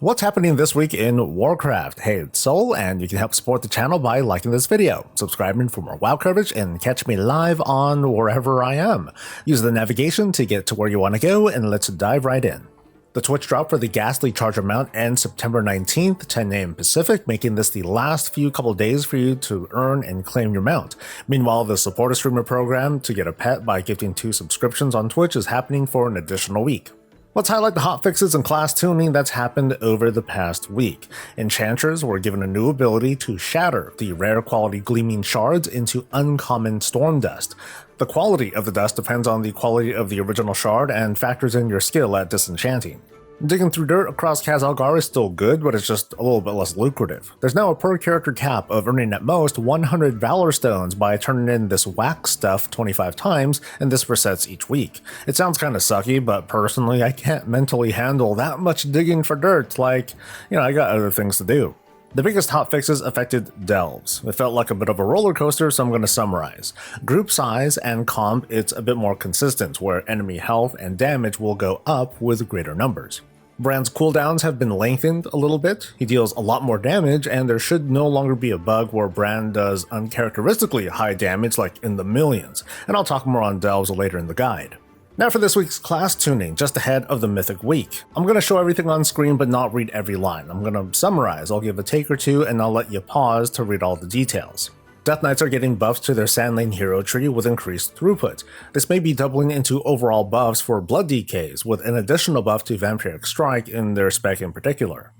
What's happening this week in Warcraft? Hey, it's Soul, and you can help support the channel by liking this video, subscribing for more WoW coverage, and catch me live on wherever I am. Use the navigation to get to where you want to go, and let's dive right in. The Twitch drop for the Ghastly Charger mount ends September 19th, 10 AM Pacific, making this the last few couple days for you to earn and claim your mount. Meanwhile, the Support a Streamer program to get a pet by gifting 2 subscriptions on Twitch is happening for an additional week. Let's highlight the hotfixes and class tuning that's happened over the past week. Enchanters were given a new ability to shatter the rare quality gleaming shards into uncommon storm dust. The quality of the dust depends on the quality of the original shard and factors in your skill at disenchanting. Digging through dirt across Khazalgar is still good, but it's just a little bit less lucrative. There's now a per character cap of earning at most 100 Valor Stones by turning in this wax stuff 25 times, and this resets each week. It sounds kinda sucky, but personally I can't mentally handle that much digging for dirt, I got other things to do. The biggest hotfixes affected delves. It felt like a bit of a roller coaster, so I'm going to summarize. Group size and comp, it's a bit more consistent, where enemy health and damage will go up with greater numbers. Brand's cooldowns have been lengthened a little bit. He deals a lot more damage, and there should no longer be a bug where Brand does uncharacteristically high damage like in the millions, and I'll talk more on delves later in the guide. Now for this week's class tuning, just ahead of the Mythic week. I'm going to show everything on screen but not read every line. I'm going to summarize, I'll give a take or two, and I'll let you pause to read all the details. Death Knights are getting buffs to their Sandlane hero tree with increased throughput. This may be doubling into overall buffs for Blood DKs, with an additional buff to Vampiric Strike in their spec in particular.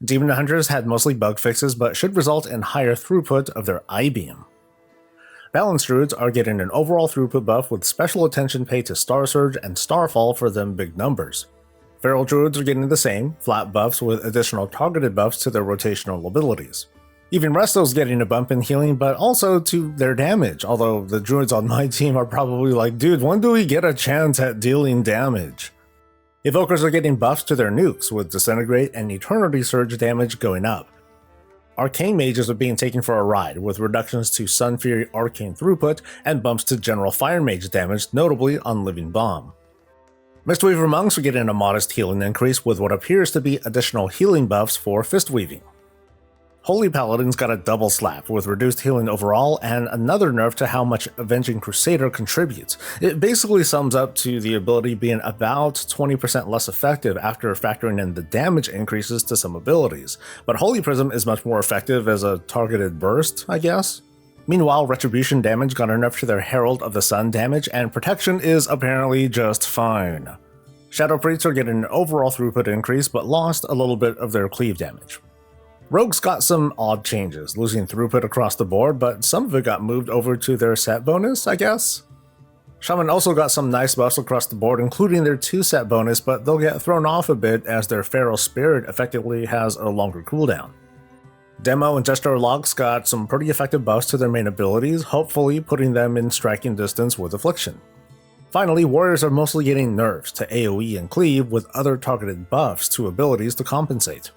Demon Hunters had mostly bug fixes but should result in higher throughput of their I-Beam. Balance Druids are getting an overall throughput buff with special attention paid to Star Surge and Starfall for them big numbers. Feral Druids are getting the same, flat buffs with additional targeted buffs to their rotational abilities. Even Resto's getting a bump in healing, but also to their damage, although the Druids on my team are probably like, dude, when do we get a chance at dealing damage? Evokers are getting buffs to their nukes, with Disintegrate and Eternity Surge damage going up. Arcane Mages are being taken for a ride, with reductions to Sun Fury Arcane throughput and bumps to general Fire Mage damage, notably on Living Bomb. Mistweaver Monks are getting a modest healing increase with what appears to be additional healing buffs for Fist Weaving. Holy Paladins got a double slap with reduced healing overall and another nerf to how much Avenging Crusader contributes. It basically sums up to the ability being about 20% less effective after factoring in the damage increases to some abilities, but Holy Prism is much more effective as a targeted burst, I guess? Meanwhile, Retribution damage got a nerf to their Herald of the Sun damage, and Protection is apparently just fine. Shadow Priests are getting an overall throughput increase, but lost a little bit of their cleave damage. Rogues got some odd changes, losing throughput across the board, but some of it got moved over to their set bonus, I guess? Shaman also got some nice buffs across the board, including their 2 set bonus, but they'll get thrown off a bit as their Feral Spirit effectively has a longer cooldown. Demo and Jester Logs got some pretty effective buffs to their main abilities, hopefully putting them in striking distance with Affliction. Finally, Warriors are mostly getting nerfs to AoE and Cleave with other targeted buffs to abilities to compensate.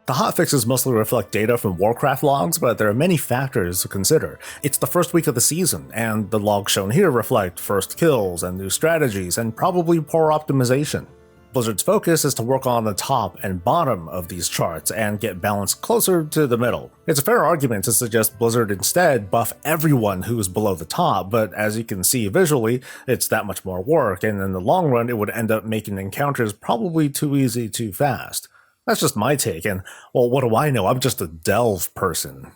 The hotfixes mostly reflect data from Warcraft logs, but there are many factors to consider. It's the first week of the season, and the logs shown here reflect first kills and new strategies, and probably poor optimization. Blizzard's focus is to work on the top and bottom of these charts and get balance closer to the middle. It's a fair argument to suggest Blizzard instead buff everyone who's below the top, but as you can see visually, it's that much more work, and in the long run it would end up making encounters probably too easy too fast. That's just my take, and, well, what do I know? I'm just a delve person.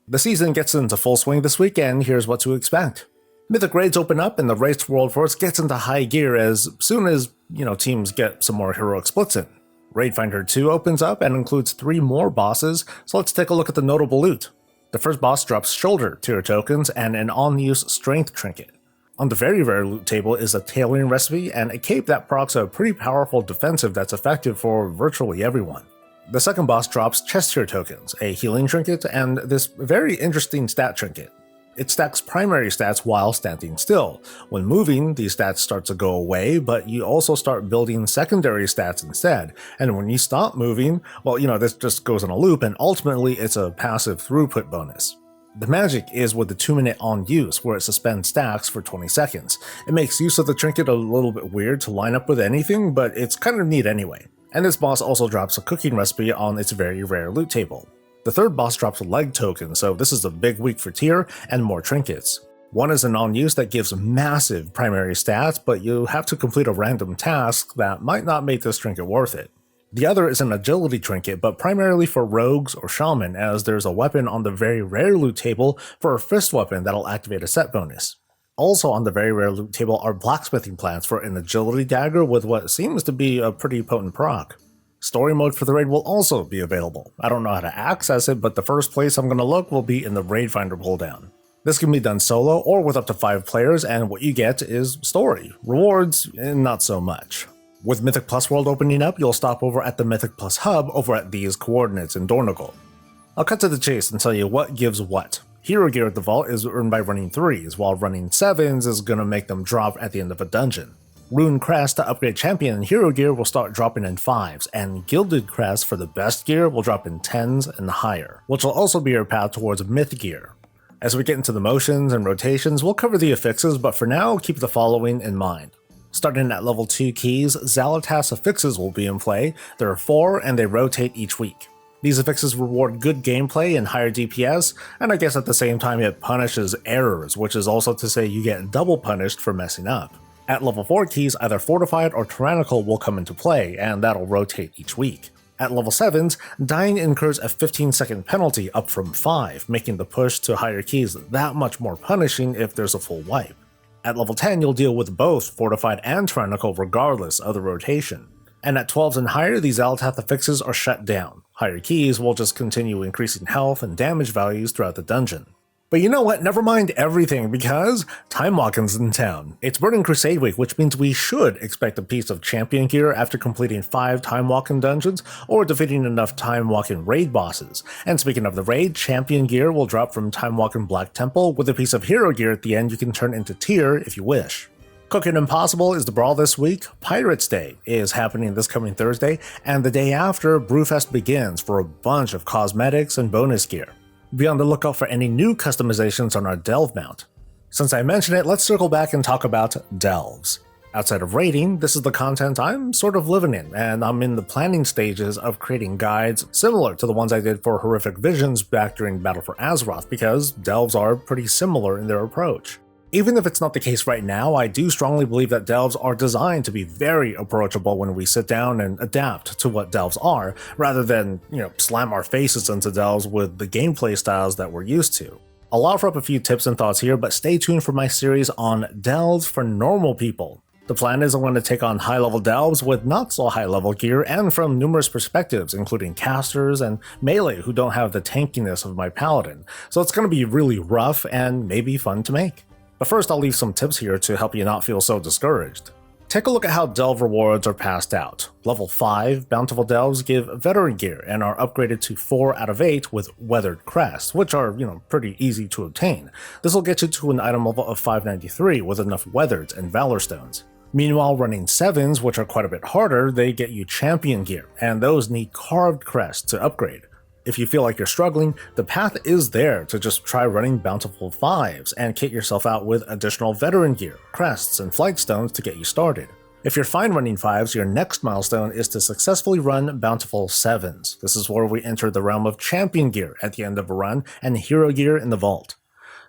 The season gets into full swing this weekend, here's what to expect. Mythic raids open up, and the race to World Force gets into high gear as soon as, teams get some more heroic splits in. Raid Finder 2 opens up and includes 3 more bosses, so let's take a look at the notable loot. The first boss drops shoulder tier tokens and an on-use strength trinket. On the very rare loot table is a tailoring recipe and a cape that procs a pretty powerful defensive that's effective for virtually everyone. The second boss drops chest tier tokens, a healing trinket, and this very interesting stat trinket. It stacks primary stats while standing still. When moving, these stats start to go away, but you also start building secondary stats instead. And when you stop moving, this just goes in a loop, and ultimately it's a passive throughput bonus. The magic is with the 2-minute on use, where it suspends stacks for 20 seconds. It makes use of the trinket a little bit weird to line up with anything, but it's kind of neat anyway. And this boss also drops a cooking recipe on its very rare loot table. The third boss drops a leg token, so this is a big week for tier and more trinkets. One is a non-use that gives massive primary stats, but you have to complete a random task that might not make this trinket worth it. The other is an agility trinket, but primarily for rogues or shaman, as there's a weapon on the very rare loot table for a fist weapon that'll activate a set bonus. Also on the very rare loot table are blacksmithing plants for an agility dagger with what seems to be a pretty potent proc. Story mode for the raid will also be available. I don't know how to access it, but the first place I'm going to look will be in the raid finder pulldown. This can be done solo or with up to 5 players, and what you get is story. Rewards, not so much. With Mythic Plus World opening up, you'll stop over at the Mythic Plus Hub over at these coordinates in Dornogal. I'll cut to the chase and tell you what gives what. Hero gear at the vault is earned by running 3s, while running 7s is going to make them drop at the end of a dungeon. Rune Crest to upgrade champion and hero gear will start dropping in 5s, and Gilded Crest for the best gear will drop in 10s and higher, which will also be your path towards myth gear. As we get into the motions and rotations, we'll cover the affixes, but for now, keep the following in mind. Starting at level 2 keys, Xal'atath's affixes will be in play. There are 4 and they rotate each week. These affixes reward good gameplay and higher DPS, and I guess at the same time it punishes errors, which is also to say you get double punished for messing up. At level 4 keys, either Fortified or Tyrannical will come into play, and that'll rotate each week. At level 7s, dying incurs a 15-second penalty up from 5, making the push to higher keys that much more punishing if there's a full wipe. At level 10, you'll deal with both Fortified and Tyrannical regardless of the rotation. And at 12s and higher, these Xal'atath affixes are shut down. Higher keys will just continue increasing health and damage values throughout the dungeon. But you know what, never mind everything, because Timewalking's in town. It's Burning Crusade week, which means we should expect a piece of champion gear after completing 5 Timewalking dungeons or defeating enough Timewalking raid bosses. And speaking of the raid, champion gear will drop from Timewalking Black Temple, with a piece of hero gear at the end you can turn into tier if you wish. Cooking Impossible is the brawl this week, Pirates Day is happening this coming Thursday, and the day after, Brewfest begins for a bunch of cosmetics and bonus gear. Be on the lookout for any new customizations on our Delve mount. Since I mentioned it, let's circle back and talk about Delves. Outside of raiding, this is the content I'm sort of living in, and I'm in the planning stages of creating guides similar to the ones I did for Horrific Visions back during Battle for Azeroth, because Delves are pretty similar in their approach. Even if it's not the case right now, I do strongly believe that Delves are designed to be very approachable when we sit down and adapt to what Delves are, rather than, slam our faces into Delves with the gameplay styles that we're used to. I'll offer up a few tips and thoughts here, but stay tuned for my series on Delves for normal people. The plan is I'm going to take on high-level Delves with not so high-level gear and from numerous perspectives, including casters and melee who don't have the tankiness of my paladin, so it's going to be really rough and maybe fun to make. But first, I'll leave some tips here to help you not feel so discouraged. Take a look at how Delve rewards are passed out. Level 5 Bountiful Delves give veteran gear and are upgraded to 4 out of 8 with Weathered Crest, which are, pretty easy to obtain. This will get you to an item level of 593 with enough Weathers and Valor Stones. Meanwhile, running 7s, which are quite a bit harder, they get you champion gear, and those need Carved Crest to upgrade. If you feel like you're struggling, the path is there to just try running Bountiful 5s and kit yourself out with additional veteran gear, crests, and flight stones to get you started. If you're fine running 5s, your next milestone is to successfully run Bountiful 7s. This is where we enter the realm of champion gear at the end of a run and hero gear in the vault.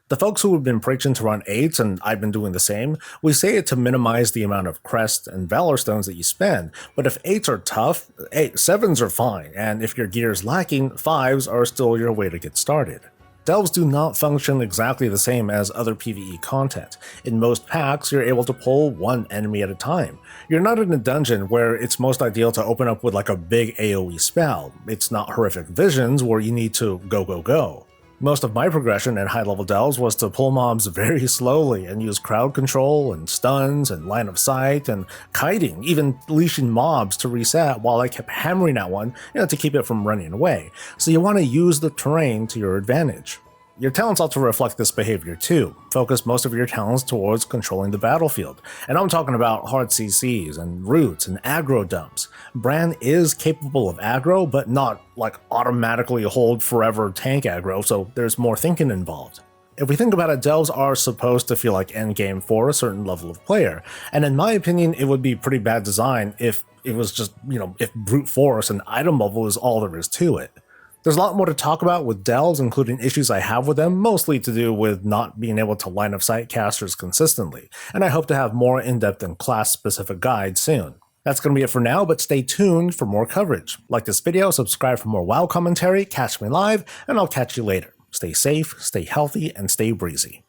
The folks who have been preaching to run 8s, and I've been doing the same, we say it to minimize the amount of crests and valor stones that you spend, but if 8s are tough, 7s are fine, and if your gear is lacking, 5s are still your way to get started. Delves do not function exactly the same as other PvE content. In most packs, you're able to pull one enemy at a time. You're not in a dungeon where it's most ideal to open up with like a big AoE spell. It's not Horrific Visions where you need to go. Most of my progression in high-level Delves was to pull mobs very slowly and use crowd control and stuns and line of sight and kiting, even leashing mobs to reset while I kept hammering at one, to keep it from running away. So you want to use the terrain to your advantage. Your talents ought to reflect this behavior too. Focus most of your talents towards controlling the battlefield. And I'm talking about hard CCs and roots and aggro dumps. Bran is capable of aggro, but not like automatically hold forever tank aggro, so there's more thinking involved. If we think about it, delves are supposed to feel like endgame for a certain level of player, and in my opinion, it would be pretty bad design if it was just, if brute force and item level is all there is to it. There's a lot more to talk about with delves, including issues I have with them, mostly to do with not being able to line of sight casters consistently, and I hope to have more in-depth and class-specific guides soon. That's going to be it for now, but stay tuned for more coverage. Like this video, subscribe for more WoW commentary, catch me live, and I'll catch you later. Stay safe, stay healthy, and stay breezy.